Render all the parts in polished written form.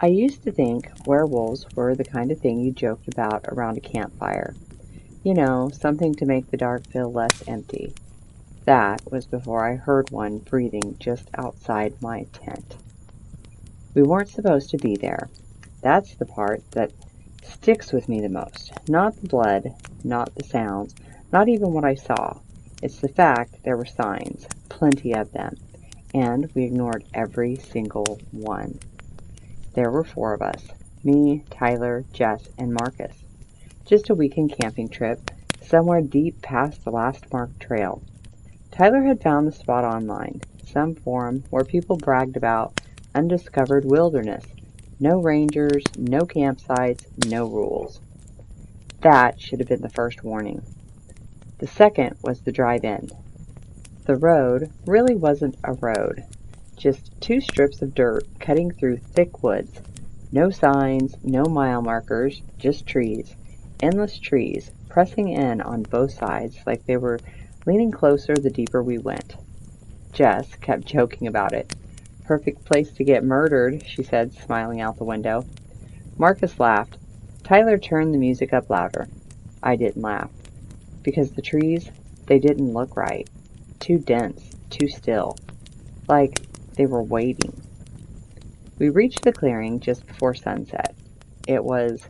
I used to think werewolves were the kind of thing you joked about around a campfire. You know, something to make the dark feel less empty. That was before I heard one breathing just outside my tent. We weren't supposed to be there. That's the part that sticks with me the most. Not the blood, not the sounds, not even what I saw. It's the fact there were signs, plenty of them, and we ignored every single one. There were four of us: me, Tyler, Jess, and Marcus. Just a weekend camping trip, somewhere deep past the last marked trail. Tyler had found the spot online, some forum where people bragged about undiscovered wilderness. No rangers, no campsites, no rules. That should have been the first warning. The second was the drive-in. The road really wasn't a road, just two strips of dirt cutting through thick woods. No signs, no mile markers, just trees. Endless trees, pressing in on both sides like they were leaning closer the deeper we went. Jess kept joking about it. Perfect place to get murdered, she said, smiling out the window. Marcus laughed. Tyler turned the music up louder. I didn't laugh. Because the trees, they didn't look right. Too dense, too still. Like they were waiting. We reached the clearing just before sunset. It was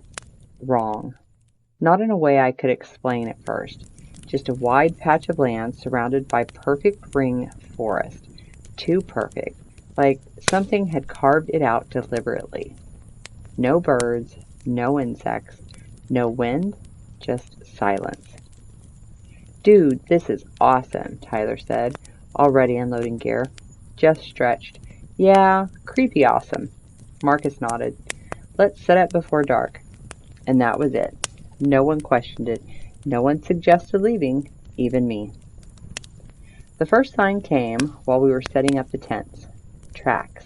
wrong. Not in a way I could explain at first. Just a wide patch of land surrounded by perfect ring forest. Too perfect. Like something had carved it out deliberately. No birds, no insects, no wind, just silence. Dude, this is awesome, Tyler said, already unloading gear. Jess stretched. Yeah, creepy awesome. Marcus nodded. Let's set up before dark. And that was it. No one questioned it. No one suggested leaving, even me. The first sign came while we were setting up the tents. Tracks.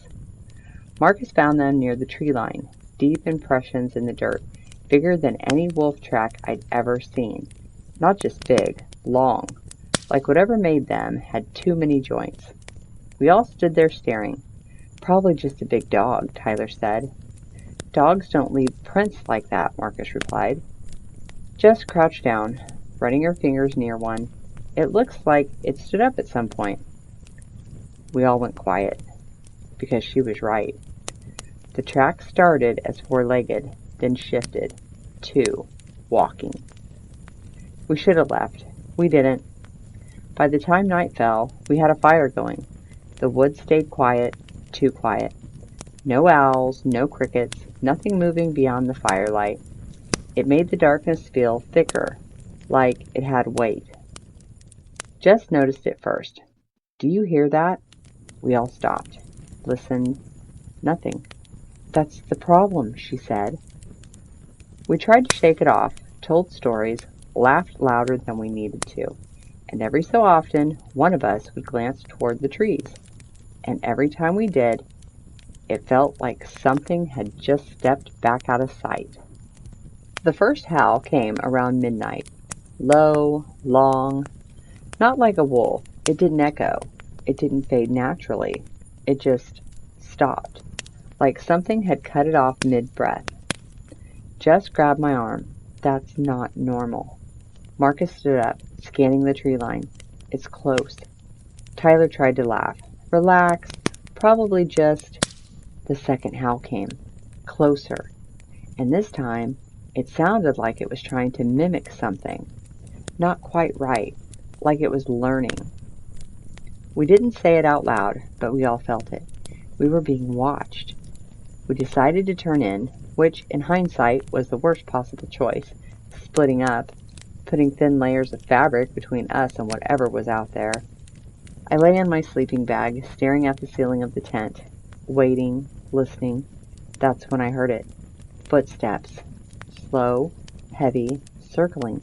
Marcus found them near the tree line, deep impressions in the dirt, bigger than any wolf track I'd ever seen. Not just big, long, like whatever made them had too many joints. We all stood there staring. Probably just a big dog, Tyler said. Dogs don't leave prints like that, Marcus replied. Jess crouched down, running her fingers near one. It looks like it stood up at some point. We all went quiet, because she was right. The track started as four-legged, then shifted. Two, walking. We should have left. We didn't. By the time night fell, we had a fire going. The woods stayed quiet, too quiet. No owls, no crickets, nothing moving beyond the firelight. It made the darkness feel thicker, like it had weight. Jess noticed it first. Do you hear that? We all stopped. Listened. Nothing. That's the problem, she said. We tried to shake it off, told stories, laughed louder than we needed to. And every so often, one of us would glance toward the trees. And every time we did, it felt like something had just stepped back out of sight. The first howl came around midnight. Low, long, not like a wolf. It didn't echo. It didn't fade naturally. It just stopped, like something had cut it off mid-breath. Jess grabbed my arm. That's not normal. Marcus stood up, scanning the tree line. It's close. Tyler tried to laugh. Relax. Probably just... The second howl came. Closer. And this time, it sounded like it was trying to mimic something. Not quite right. Like it was learning. We didn't say it out loud, but we all felt it. We were being watched. We decided to turn in, which, in hindsight, was the worst possible choice. Splitting up, putting thin layers of fabric between us and whatever was out there. I lay in my sleeping bag, staring at the ceiling of the tent, waiting, listening. That's when I heard it. Footsteps. Slow, heavy, circling.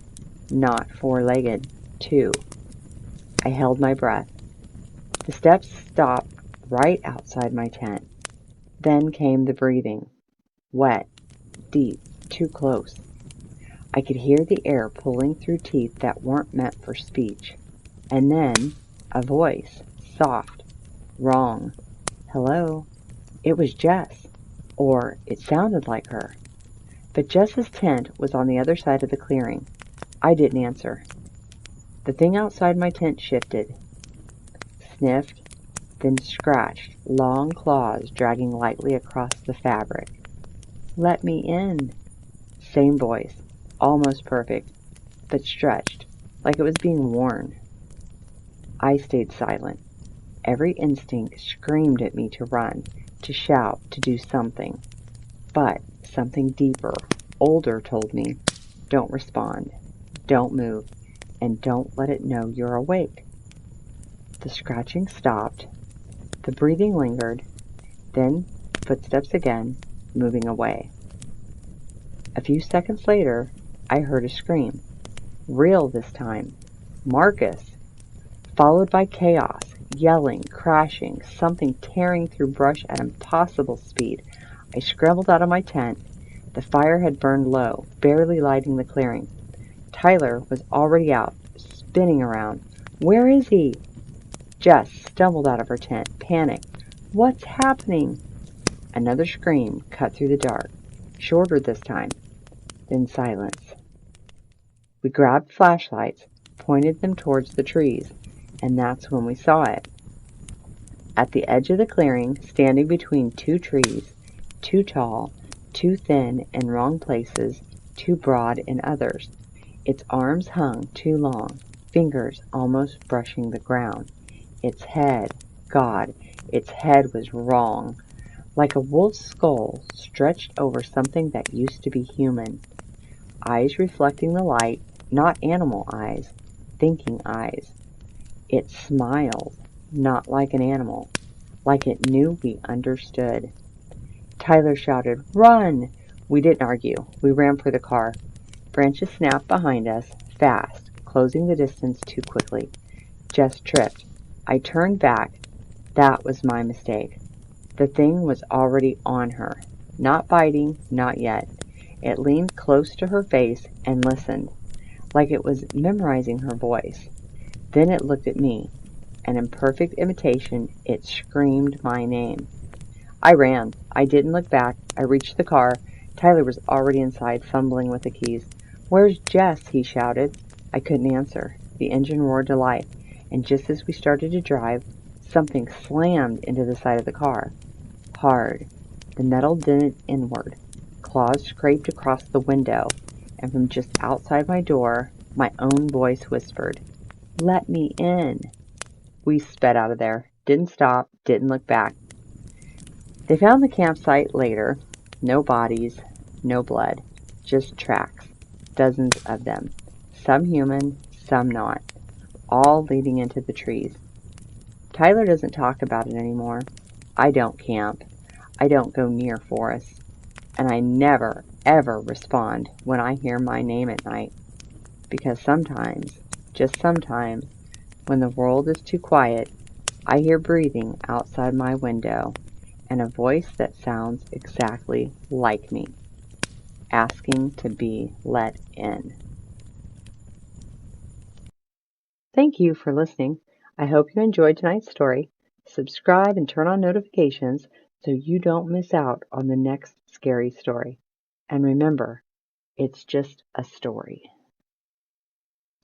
Not four-legged. Two. I held my breath. The steps stopped right outside my tent. Then came the breathing. Wet, deep, too close. I could hear the air pulling through teeth that weren't meant for speech. And then, a voice. Soft. Wrong. Hello. It was Jess. Or it sounded like her. But Jess's tent was on the other side of the clearing. I didn't answer. The thing outside my tent shifted, sniffed, then scratched, long claws dragging lightly across the fabric. "Let me in." Same voice, almost perfect, but stretched, like it was being worn. I stayed silent. Every instinct screamed at me to run, to shout, to do something. But something deeper, older told me, don't respond, don't move, and don't let it know you're awake. The scratching stopped, the breathing lingered, then footsteps again, moving away. A few seconds later, I heard a scream. Real this time. Marcus! Followed by chaos, yelling, crashing, something tearing through brush at impossible speed. I scrambled out of my tent. The fire had burned low, barely lighting the clearing. Tyler was already out, spinning around. "Where is he?" Jess stumbled out of her tent, panicked. "What's happening?" Another scream cut through the dark, shorter this time, then silence. We grabbed flashlights, pointed them towards the trees, and that's when we saw it. At the edge of the clearing, standing between two trees, too tall, too thin in wrong places, too broad in others. Its arms hung too long, fingers almost brushing the ground. Its head, God, its head was wrong, like a wolf's skull stretched over something that used to be human. Eyes reflecting the light, not animal eyes, thinking eyes. It smiled, not like an animal, like it knew we understood. Tyler shouted, "Run!" We didn't argue. We ran for the car. Branches snapped behind us, fast, closing the distance too quickly. Jess tripped. I turned back. That was my mistake. The thing was already on her. Not biting, not yet. It leaned close to her face and listened, like it was memorizing her voice. Then it looked at me, and in perfect imitation, it screamed my name. I ran. I didn't look back. I reached the car. Tyler was already inside, fumbling with the keys. "Where's Jess?" he shouted. I couldn't answer. The engine roared to life, and just as we started to drive, something slammed into the side of the car. Hard. The metal dented inward. Claws scraped across the window, and from just outside my door, my own voice whispered, "Let me in." We sped out of there. Didn't stop. Didn't look back. They found the campsite later. No bodies, no blood, just tracks, dozens of them, some human, some not, all leading into the trees. Tyler doesn't talk about it anymore. I don't camp. I don't go near forests. And I never, ever respond when I hear my name at night. Because sometimes, just sometimes, when the world is too quiet, I hear breathing outside my window and a voice that sounds exactly like me, asking to be let in. Thank you for listening. I hope you enjoyed tonight's story. Subscribe and turn on notifications so you don't miss out on the next scary story. And remember, it's just a story.